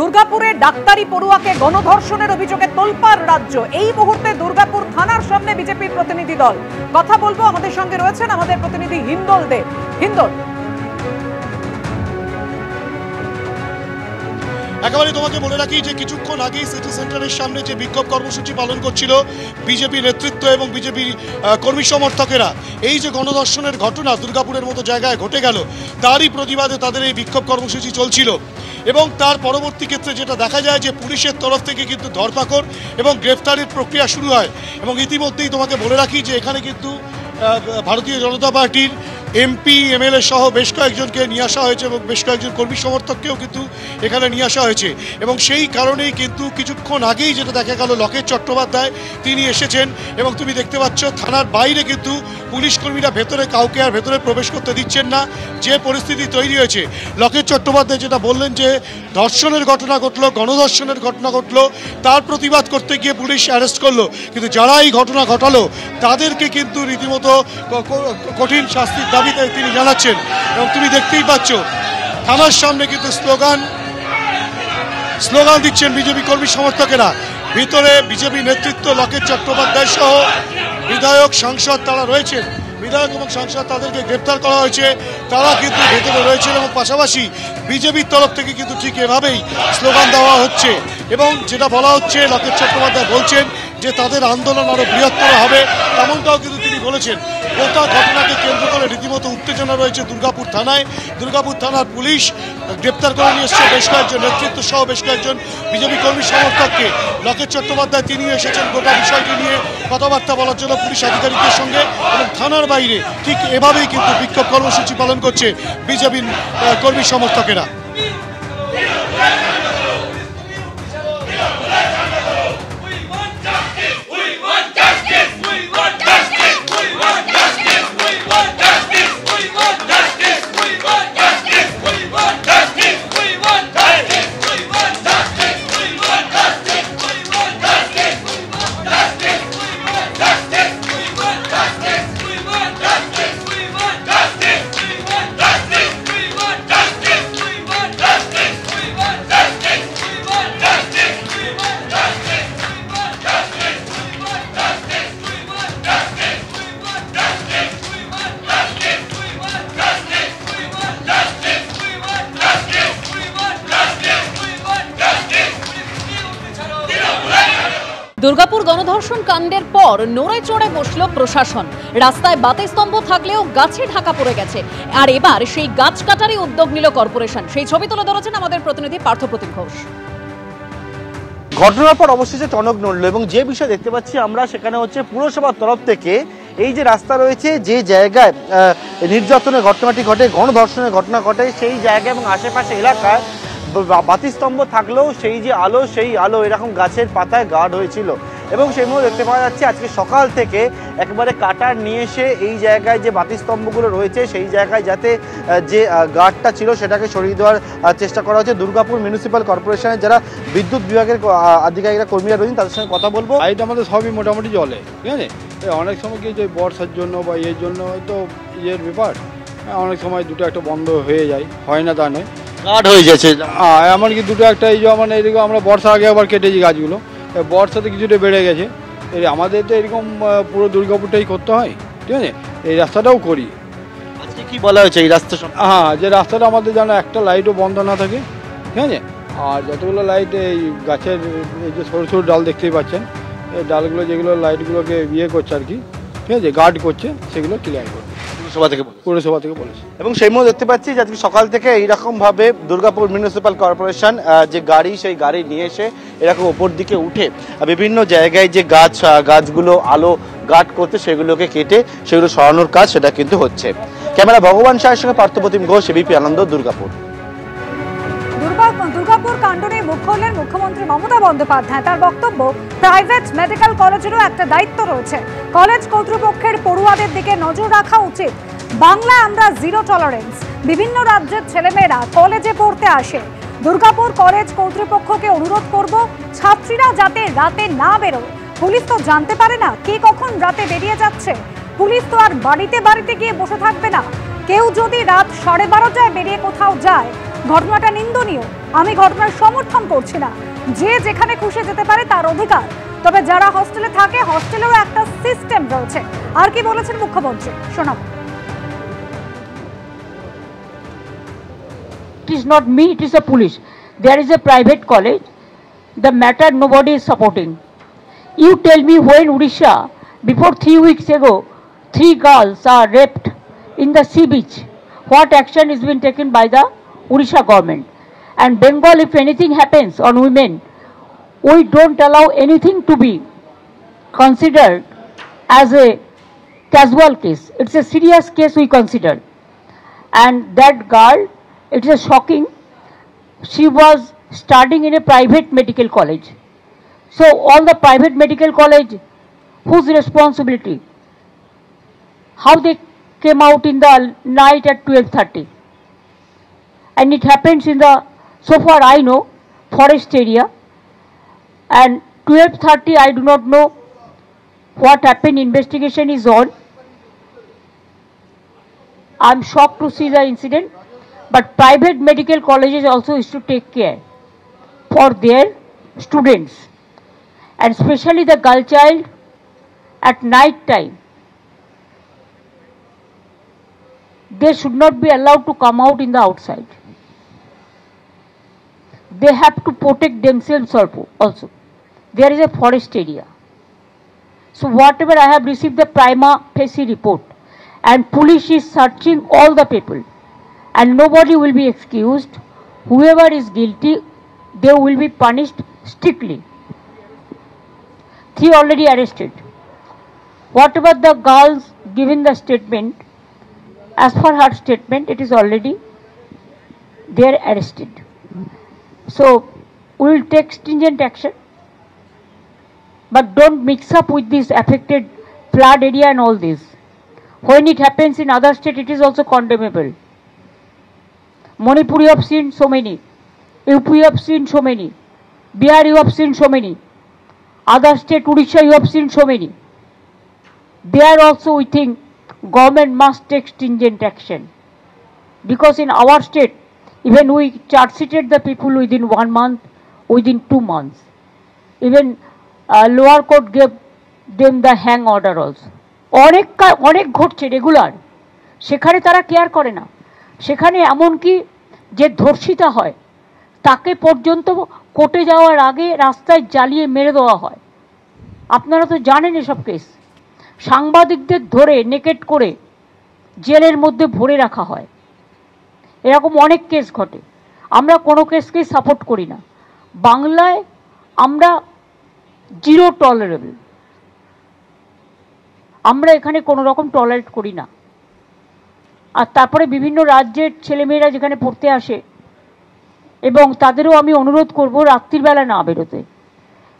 দুর্গাপুরে ডাক্তারি পড়ুয়াকে গণধর্ষণের অভিযোগে তোলপাড় রাজ্য। এই মুহূর্তে দুর্গাপুর থানার সামনে বিজেপির প্রতিনিধি দল। কথা বলবো, আমাদের সঙ্গে রয়েছেন আমাদের প্রতিনিধি হিন্দল দে। হিন্দল, একেবারে তোমাকে বলে রাখি যে কিছুক্ষণ আগেই সিটি সেন্টারের সামনে যে বিক্ষোভ কর্মসূচি পালন করছিল বিজেপি নেতৃত্ব এবং বিজেপি কর্মী সমর্থকেরা, এই যে গণধর্ষণের ঘটনা দুর্গাপুরের মতো জায়গায় ঘটে গেল, তারই প্রতিবাদে তাদের এই বিক্ষোভ কর্মসূচি চলছিল। এবং তার পরবর্তী ক্ষেত্রে যেটা দেখা যায় যে পুলিশের তরফ থেকে কিন্তু ধরপাকড় এবং গ্রেফতারের প্রক্রিয়া শুরু হয়। এবং ইতিমধ্যেই তোমাকে বলে রাখি যে এখানে কিন্তু ভারতীয় জনতা পার্টির এমপি এমএলএ সহ বেশ কয়েকজনকে নিয়ে আসা হয়েছে এবং বেশ কয়েকজন কর্মী সমর্থককেও কিন্তু এখানে নিয়ে আসা হয়েছে। এবং সেই কারণেই কিন্তু কিছুক্ষণ আগেই যেটা দেখা গেল, লকেট চট্টোপাধ্যায় তিনি এসেছেন এবং তুমি দেখতে পাচ্ছ থানার বাইরে কিন্তু পুলিশ কর্মীরা ভেতরে কাউকে আর ভেতরে প্রবেশ করতে দিচ্ছেন না। যে পরিস্থিতি তৈরি হয়েছে, লকেট চট্টোপাধ্যায় যেটা বললেন যে ধর্ষণের ঘটনা ঘটলো, গণধর্ষণের ঘটনা ঘটলো, তার প্রতিবাদ করতে গিয়ে পুলিশ অ্যারেস্ট করলো, কিন্তু যারা এই ঘটনা ঘটালো তাদেরকে কিন্তু রীতিমতো কঠিন শাস্তির দাবিতে তিনি জানাচ্ছেন। এবং তুমি দেখতেই পাচ্ছ থানার সামনে কিন্তু স্লোগান দিচ্ছেন বিজেপি কর্মী সমর্থকেরা। ভিতরে বিজেপি নেতৃত্ব লকেট চট্টোপাধ্যায় সহ বিধায়ক সাংসদ তারা রয়েছেন। বিধায়ক এবং সাংসদ তাদেরকে গ্রেপ্তার করা হয়েছে, তারা কিন্তু ভেতরে রয়েছেন। এবং পাশাপাশি বিজেপির তরফ থেকে কিন্তু ঠিক এভাবেই স্লোগান দেওয়া হচ্ছে। এবং যেটা বলা হচ্ছে, লকেট চট্টোপাধ্যায় বলছেন যে তাদের আন্দোলন আরও বৃহত্তর হবে, এমনটাও কিন্তু তিনি বলেছেন। গোটা ঘটনাকে কেন্দ্র করে রীতিমতো উত্তেজনা রয়েছে দুর্গাপুর থানায়। দুর্গাপুর থানার পুলিশ গ্রেপ্তার করে নিয়ে এসছে বেশ কয়েকজন নেতৃত্ব সহ বেশ কয়েকজন বিজেপি কর্মী সমর্থককে। লকেট চট্টোপাধ্যায় তিনি এসেছেন গোটা বিষয়টি নিয়ে কথাবার্তা বলার জন্য পুলিশ আধিকারিকদের সঙ্গে। এবং থানার বাইরে ঠিক এভাবেই কিন্তু বিক্ষোভ কর্মসূচি পালন করছে বিজেপির কর্মী সমর্থকেরা। দুর্গাপুর গণধর্ষণ কাণ্ডের পর নড়ে চড়ে বসল প্রশাসন। রাস্তায় বাতিস্তম্ভ থাকলেও গাছে ঢাকা পড়ে গেছে। আর এবার সেই গাছ কাটারই উদ্যোগ নিল কর্পোরেশন। সেই ছবি তুলে ধরেছেন আমাদের প্রতিনিধি পার্থপ্রতিম ঘোষ। ঘটনার পর অবশেষে টনক নড়ল এবং যে বিষয় দেখতে পাচ্ছি আমরা সেখানে হচ্ছে পুরসভার তরফ থেকে এই যে রাস্তা রয়েছে, যে জায়গায় নির্যাতনের ঘটনাটি ঘটে, গণধর্ষণের ঘটনা ঘটে, সেই জায়গা এবং আশেপাশে এলাকায় বাতিস্তম্ভ থাকলেও সেই যে আলো, সেই আলো এরকম গাছের পাতায় গার্ড হয়েছিল। এবং সেই মুহূর্তে দেখতে পাওয়া যাচ্ছে আজকে সকাল থেকে একেবারে কাটার নিয়ে এসে এই জায়গায় যে বাতিস্তম্ভগুলো রয়েছে সেই জায়গায় যাতে যে গার্ডটা ছিল সেটাকে সরিয়ে দেওয়ার চেষ্টা করা হচ্ছে। দুর্গাপুর মিউনিসিপ্যাল কর্পোরেশনের যারা বিদ্যুৎ বিভাগের আধিকারিকরা কর্মীরা রয়েছেন তাদের সঙ্গে কথা বলবো। লাইট আমাদের সবই মোটামুটি জ্বলে, ঠিক আছে। অনেক সময় কি যে বর্ষার জন্য বা এর জন্য হয়তো ইয়ের ব্যাপার, অনেক সময় দুটো একটা বন্ধ হয়ে যায়, হয় না তা নয়, গার্ড হয়ে যাচ্ছে। এমনকি দুটো একটা এই যে মানে এরকম আমরা বর্ষা আগে আবার কেটেছি গাছগুলো, বর্ষাতে কিছুটা বেড়ে গেছে। আমাদের তো এরকম পুরো দুর্গাপুরটাই করতে হয়, ঠিক আছে। এই রাস্তাটাও করি। আজকে কি বলা হয়েছে এই রাস্তা? যে রাস্তাটা আমাদের যেন একটা লাইটও বন্ধ না থাকে, ঠিক আছে। আর যতগুলো লাইট এই গাছের এই যে সরু সরু ডাল দেখতেই পাচ্ছেন, এই ডালগুলো যেগুলো লাইটগুলোকে ইয়ে করছে আর কি, ঠিক আছে, গার্ড করছে, সেগুলো ক্লিয়ার করছে পুরসভা থেকে বলেছে। এবং সেই মুহূর্তে দেখতে পাচ্ছি যে আজকে সকাল থেকে এইরকম ভাবে দুর্গাপুর মিউনিসিপ্যাল কর্পোরেশন যে গাড়ি, সেই গাড়ি নিয়ে এসে এরকম ওপর দিকে উঠে বিভিন্ন জায়গায় যে গাছগুলো আলো গার্ড করতে সেগুলোকে কেটে সেগুলো সরানোর কাজ সেটা কিন্তু হচ্ছে। ক্যামেরা ভগবান শাহের সঙ্গে পার্থপ্রতিম ঘোষ, এবিপি আনন্দ, দুর্গাপুর। দুর্গাপুর কাণ্ড নিয়ে মুখ খুললেন মুখ্যমন্ত্রী মমতা বন্দ্যোপাধ্যায়। তার বক্তব্য, প্রাইভেট মেডিকেল কলেজেরও একটা দায়িত্ব রয়েছে। কলেজ কর্তৃপক্ষের পড়ুয়াদের দিকে নজর রাখা উচিত। বাংলায় আমরা জিরো টলারেন্স। বিভিন্ন রাজ্যের ছেলেমেয়েরা কলেজে পড়তে আসে। দুর্গাপুর কলেজ কর্তৃপক্ষকে অনুরোধ করব, ছাত্রীরা যাতে রাতে না বেরোয়। পুলিশ তো জানতে পারে না কে কখন রাতে বেরিয়ে যাচ্ছে। পুলিশ তো আর বাড়িতে বাড়িতে গিয়ে বসে থাকবে না। কেউ যদি রাত 12:30টায় বেরিয়ে কোথাও যায় ঘটনাটা নিন্দনীয়। আমি ঘটনার সমর্থন করছি না। যে যেখানে খুশি যেতে পারে তার অধিকার, তবে যারা হস্টেলে থাকে হস্টেলেও একটা সিস্টেম রয়েছে। আর কি বলেছেন মুখ্যমন্ত্রী শোনাবো। It is not me, it is the police. There is a private college. The matter nobody is supporting. You tell me when Odisha, before 3 weeks ago, 3 girls are raped in the sea beach. What action is being taken by the Odisha government? And Bengal, if anything happens on women, we don't allow anything to be considered as a casual case. It's a serious case we consider. And that girl, it is shocking. She was studying in a private medical college. So all the private medical college, whose responsibility? How they came out in the night at 12:30? And it happens in the, so far I know, forest area. And 12:30, I do not know what happened. Investigation is on. I'm shocked to see the incident. But private medical colleges also is to take care for their students, and especially the girl child at night time. They should not be allowed to come out in the outside. They have to protect themselves also. There is a forest area. So whatever I have received the prima facie report, and police is searching all the people. And nobody will be excused. Whoever is guilty, they will be punished strictly. 3 already arrested. Whatever the girls given the statement, as for her statement, it is already they are arrested. So we will take stringent action. But don't mix up with this affected flood area and all this. When it happens in other state, it is also condemnable. Manipur you have seen so many, UP you have seen so many, Bihar you have seen so many, other state Odisha you have seen so many. There also we think government must take stringent action, because in our state even we charge sheeted the people within 1 month, within 2 months. Even lower court gave them the hang order also. অনেক ঘটছে regular, সেখানে তারা care করে না। সেখানে এমনকি যে ধর্ষিতা হয় তাকে পর্যন্ত কোর্টে যাওয়ার আগে রাস্তায় জ্বালিয়ে মেরে দেওয়া হয়। আপনারা তো জানেন এসব কেস। সাংবাদিকদের ধরে নেকেট করে জেলের মধ্যে ভরে রাখা হয়। এরকম অনেক কেস ঘটে। আমরা কোনো কেসকেই সাপোর্ট করি না। বাংলায় আমরা জিরো টলারেবল, আমরা এখানে কোনো রকম টলারেট করি না। আর তারপরে বিভিন্ন রাজ্যের ছেলেমেয়েরা যেখানে পড়তে আসে, এবং তাদেরও আমি অনুরোধ করব রাত্রিবেলা না বেরোতে,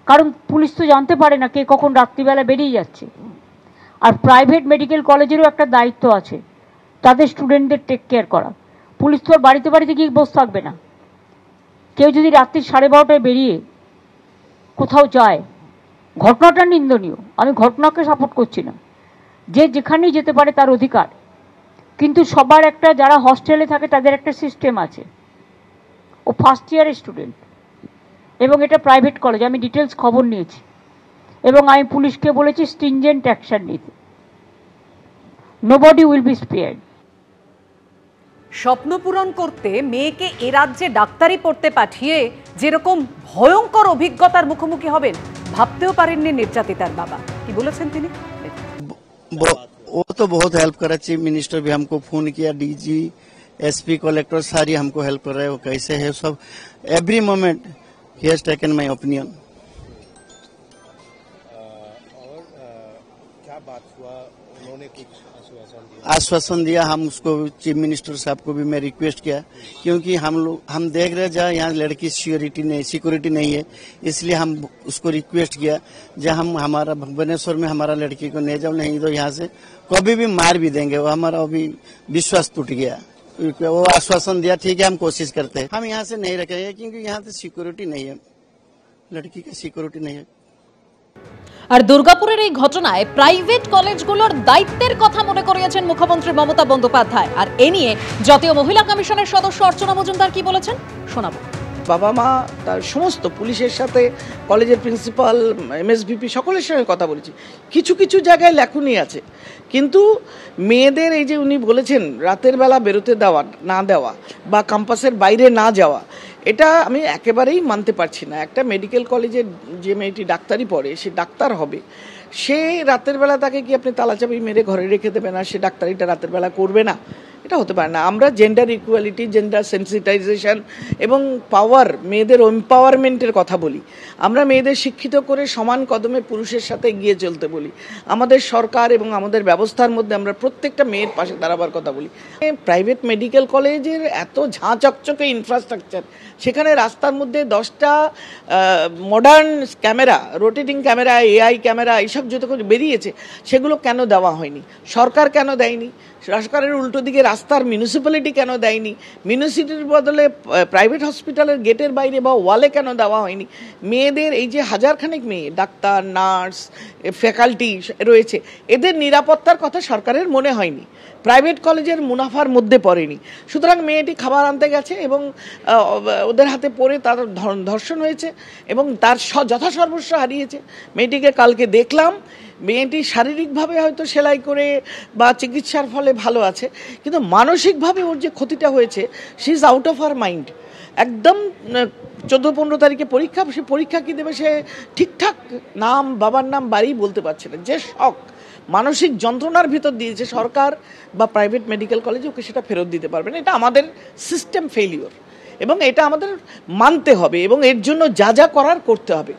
কারণ পুলিশ তো জানতে পারে না কে কখন রাত্রিবেলা বেরিয়ে যাচ্ছে। আর প্রাইভেট মেডিকেল কলেজেরও একটা দায়িত্ব আছে তাদের স্টুডেন্টদের টেক কেয়ার করা। পুলিশ তো আর বাড়িতে বাড়িতে গিয়ে বসে থাকবে না। কেউ যদি রাত্রি 12:30টায় বেরিয়ে কোথাও যায়, ঘটনাটা নিন্দনীয়। আমি ঘটনাকে সাপোর্ট করছি না। যে যেখানেই যেতে পারে তার অধিকার, কিন্তু সবার একটা, যারা হস্টেলে থাকে তাদের একটা সিস্টেম আছে। ও ফার্স্ট ইয়ারের স্টুডেন্ট এবং এটা প্রাইভেট কলেজ, আমি ডিটেলস খবর নিয়েছি এবং আমি পুলিশকে বলেছি স্ট্রিনজেন্ট অ্যাকশন নিতে। Nobody will be spared. স্বপ্ন পূরণ করতে মেয়েকে এ রাজ্যে ডাক্তারি পড়তে পাঠিয়ে যেরকম ভয়ঙ্কর অভিজ্ঞতার মুখোমুখি হবেন ভাবতেও পারেননি নির্যাতিতার বাবা। কি বলেছেন তিনি? वो तो बहुत हेल्प कर रहा, चीफ मिनिस्टर भी हमको फोन किया, डीजी एसपी कलेक्टर सारी हमको हेल्प कर रहे हैं। वो कैसे है सब, every moment he has taken my opinion. और क्या बात हुआ, उन्होंने कुछ आश्वासन दिया। हम उसको, चीफ मिनिस्टर साहब को भी मैं रिक्वेस्ट किया, क्योंकि हम देख रहे जहाँ यहाँ लड़की सिक्योरिटी नहीं है, इसलिए हम उसको रिक्वेस्ट किया जहाँ हम हमारा भुवनेश्वर में हमारा लड़की को ले जाओ, नहीं तो यहाँ से कभी भी मार भी देंगे। वो हमारा अभी विश्वास टूट गया। वो आश्वासन दिया, ठीक है हम कोशिश करते हैं, हम यहाँ से नहीं रखेंगे, क्योंकि यहाँ से सिक्योरिटी नहीं है, लड़की की सिक्योरिटी नहीं है। আর দুর্গাপুরের এই ঘটনায় প্রাইভেট কলেজগুলোর দায়িত্বের কথা মনে করিয়েছেন মুখ্যমন্ত্রী মমতা বন্দ্যোপাধ্যায়। আর এ নিয়ে জাতীয় মহিলা কমিশনের সদস্য অর্চনা মজুমদার কি বলেছেন শোনাবো। বাবা মা তার সমস্ত পুলিশের সাথে, কলেজের প্রিন্সিপাল, এমএসভিপি সকলের সঙ্গে কথা বলেছি। কিছু কিছু জায়গায় লেখুনি আছে, কিন্তু মেয়েদের এই যে উনি বলেছেন রাতের বেলা বেরোতে দেওয়া না দেওয়া বা ক্যাম্পাসের বাইরে না যাওয়া, এটা আমি একেবারেই মানতে পারছি না। একটা মেডিকেল কলেজের যে মেয়েটি ডাক্তারি পড়ে, সে ডাক্তার হবে, সে রাতের বেলা তাকে কি আপনি তালাচাবি মেরে ঘরে রেখে দেবে না, সে ডাক্তারিটা রাতের বেলা করবে না? এটা হতে পারে না। আমরা জেন্ডার ইকুয়ালিটি, জেন্ডার সেন্সিটাইজেশন এবং পাওয়ার, মেয়েদের এম্পাওয়ারমেন্টের কথা বলি। আমরা মেয়েদের শিক্ষিত করে সমান কদমে পুরুষের সাথে এগিয়ে চলতে বলি। আমাদের সরকার এবং আমাদের ব্যবস্থার মধ্যে আমরা প্রত্যেকটা মেয়ের পাশে দাঁড়াবার কথা বলি। প্রাইভেট মেডিকেল কলেজের এত ঝাঁ চকচকে ইনফ্রাস্ট্রাকচার, সেখানে রাস্তার মধ্যে 10টা modern camera, rotating camera, AI camera, এইসব যত কিছু বেরিয়েছে, সেগুলো কেন দেওয়া হয়নি? সরকার কেন দেয়নি? সরকারের উল্টো দিকে রাস্তার মিউনিসিপ্যালিটি কেন দেয়নি? মিউনিসিপ্যালিটির বদলে প্রাইভেট হসপিটালের গেটের বাইরে বা ওয়ালে কেন দেওয়া হয়নি? মেয়েদের এই যে হাজারখানেক মেয়ে, ডাক্তার, নার্স, ফ্যাকাল্টি রয়েছে, এদের নিরাপত্তার কথা সরকারের মনে হয়নি। প্রাইভেট কলেজের মুনাফার মধ্যে পড়েনি। সুতরাং মেয়েটি খাবার আনতে গেছে এবং ওদের হাতে পড়ে তার ধর্ষণ হয়েছে এবং তার যথাসর্বস্ব হারিয়েছে। মেয়েটিকে কালকে দেখলাম, মেয়েটি শারীরিকভাবে হয়তো সেলাই করে বা চিকিৎসার ফলে ভালো আছে, কিন্তু মানসিকভাবে ওর যে ক্ষতিটা হয়েছে, she is out of her mind. একদম 14-15 তারিখে পরীক্ষা, সে পরীক্ষা কি দেবে সে ঠিকঠাক নাম, বাবার নাম, বাড়ি বলতে পারছে না। যে শক, মানসিক যন্ত্রণার ভিতর দিয়েছে সরকার বা প্রাইভেট মেডিকেল কলেজে, ওকে সেটা ফেরত দিতে পারবে না। এটা আমাদের সিস্টেম ফেলিওর এবং এটা আমাদের মানতে হবে এবং এর জন্য যা যা করার করতে হবে।